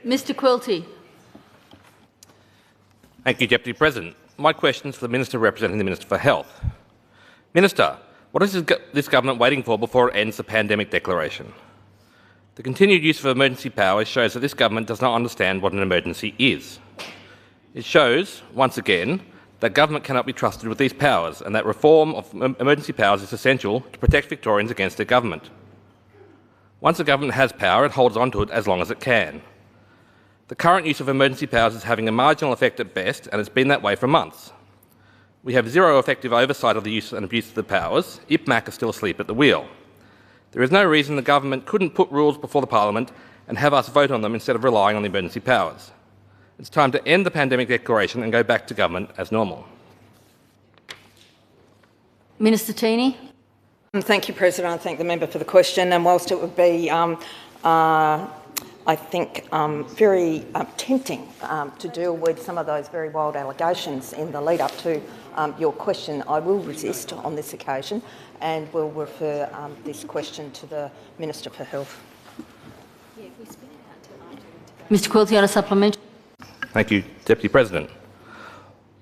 Mr Quilty. Thank you, Deputy President. My question is for the Minister representing the Minister for Health. Minister, what is this government waiting for before it ends the pandemic declaration? The continued use of emergency powers shows that this government does not understand what an emergency is. It shows, once again, that government cannot be trusted with these powers and that reform of emergency powers is essential to protect Victorians against their government. Once a government has power, it holds on to it as long as it can. The current use of emergency powers is having a marginal effect at best, and it's been that way for months. We have zero effective oversight of the use and abuse of the powers. IPMAC is still asleep at the wheel. There is no reason the government couldn't put rules before the Parliament and have us vote on them instead of relying on the emergency powers. It's time to end the pandemic declaration and go back to government as normal. Minister Tini. Thank you, President. I thank the member for the question. And whilst it would be, I think, very tempting to deal with some of those very wild allegations in the lead up to your question, I will resist on this occasion and will refer this question to the Minister for Health. Mr Quilty on a supplementary. Thank you, Deputy President.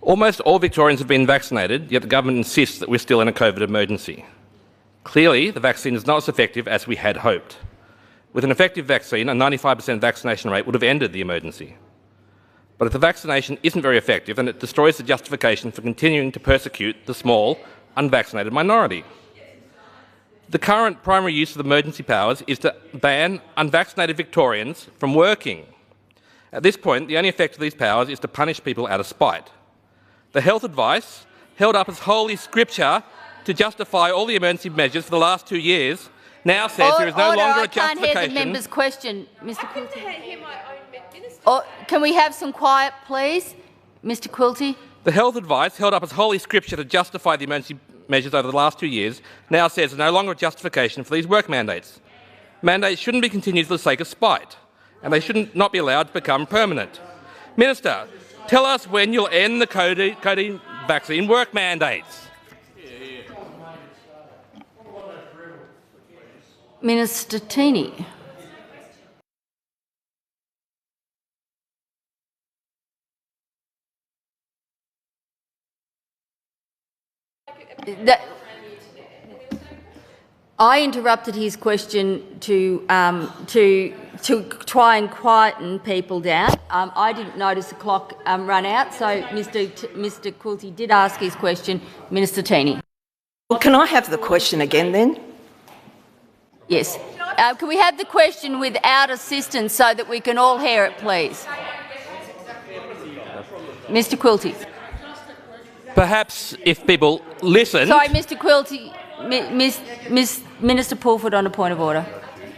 Almost all Victorians have been vaccinated, yet the government insists that we're still in a COVID emergency. Clearly, the vaccine is not as effective as we had hoped. With an effective vaccine, a 95% vaccination rate would have ended the emergency. But if the vaccination isn't very effective, then it destroys the justification for continuing to persecute the small, unvaccinated minority. The current primary use of emergency powers is to ban unvaccinated Victorians from working. At this point, the only effect of these powers is to punish people out of spite. The health advice, held up as holy scripture to justify all the emergency measures for the last 2 years, now says there is no longer a justification. I can't hear the member's question, Mr Quilty. Can we have some quiet, please? Mr Quilty. The health advice, held up as holy scripture to justify the emergency measures over the last 2 years, now says there's no longer a justification for these work mandates. Mandates shouldn't be continued for the sake of spite, and they shouldn't not be allowed to become permanent. Minister, tell us when you'll end the COVID vaccine work mandates. Minister Tini. I interrupted his question to try and quieten people down. I didn't notice the clock run out, so Mr Quilty did ask his question. Minister Tini. Well, can I have the question again then? Yes. Can we have the question without assistance so that we can all hear it, please? Mr Quilty. Perhaps if people listen... Sorry, Mr Quilty. Minister Pulford on a point of order.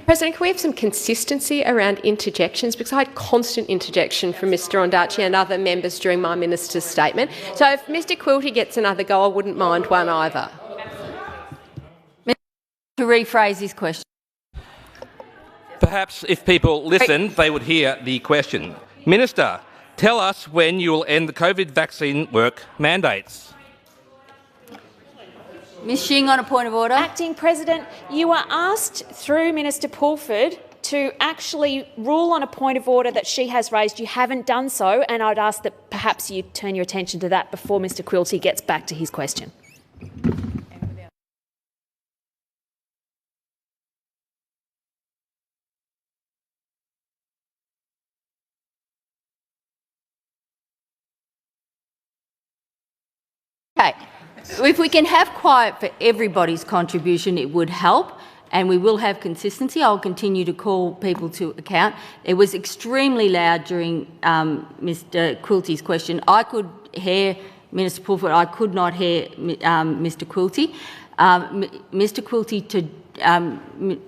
President, can we have some consistency around interjections? Because I had constant interjection from Mr Ondaatje and other members during my minister's statement. So if Mr Quilty gets another go, I wouldn't mind one either. To rephrase his question. Perhaps if people listened, they would hear the question. Minister, tell us when you will end the COVID vaccine work mandates. Ms Shing on a point of order. Acting President, you were asked through Minister Pulford to actually rule on a point of order that she has raised. You haven't done so, and I'd ask that perhaps you turn your attention to that before Mr Quilty gets back to his question. Okay. If we can have quiet for everybody's contribution, it would help, and we will have consistency. I'll continue to call people to account. It was extremely loud during Mr Quilty's question. I could hear Minister Pulford. I could not hear Mr Quilty. Mr Quilty,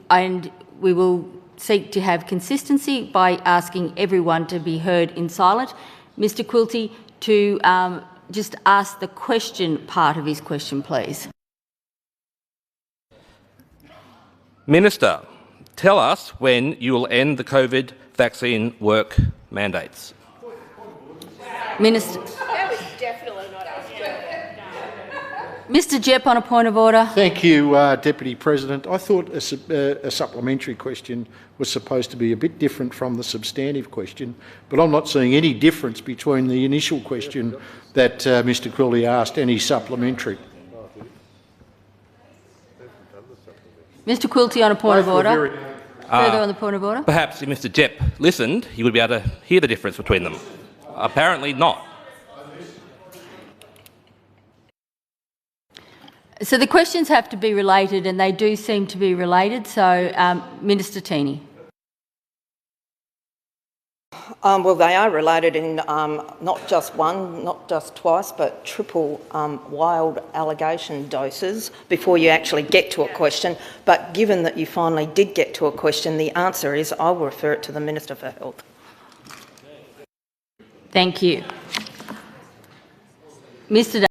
and we will seek to have consistency by asking everyone to be heard in silence. Mr Quilty, to just ask the question part of his question, please. Minister, tell us when you will end the COVID vaccine work mandates. Minister. That was definitely not Mr Jepp on a point of order. Thank you, Deputy President. I thought a supplementary question was supposed to be a bit different from the substantive question, but I'm not seeing any difference between the initial question that Mr Quilty asked and his supplementary. Mr Quilty on a point of order. Further on the point of order. Perhaps if Mr Jepp listened, he would be able to hear the difference between them. Apparently not. So the questions have to be related, and they do seem to be related. So, Minister Teeny. Well, they are related in not just one, not just twice, but triple wild allegation doses before you actually get to a question. But given that you finally did get to a question, the answer is I will refer it to the Minister for Health. Thank you. Mr.